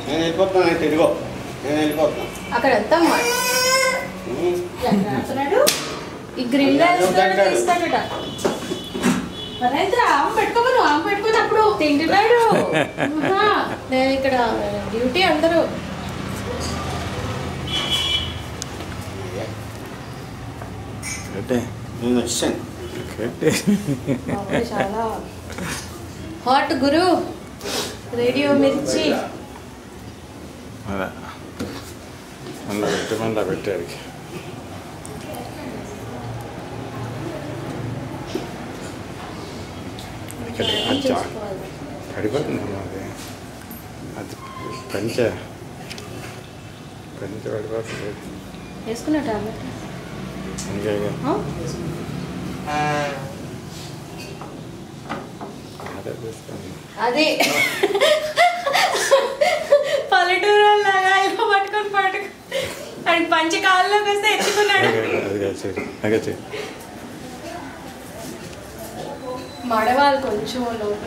నేను వెళ్ళిపోతున్నాను. అయితే ఇదిగో నేను వెళ్ళిపోతున్నాను. అక్కడ వెళ్తాం ఈ గ్రిల్ ఇస్తాడట. పెట్టుకోమను ఆమె పెట్టుకున్నప్పుడు తింటున్నాడు. నేను ఇక్కడ డ్యూటీ అందరూ నేను వచ్చాను. చాలా హాట్ గురు. రేడియో మిర్చి మళ్ళీ పెట్టాడు. పడిపోతుందమ్మా అది. అది పంచ పడిపోతుంది. వేసుకున్నా టాబ్లెట్ అది పల్లెటూరు లాగా ఇలా పట్టుకొని అది పంచి కాళ్ళలోకి వస్తే ఎత్తుకున్నాడు. మడవాలి కొంచెం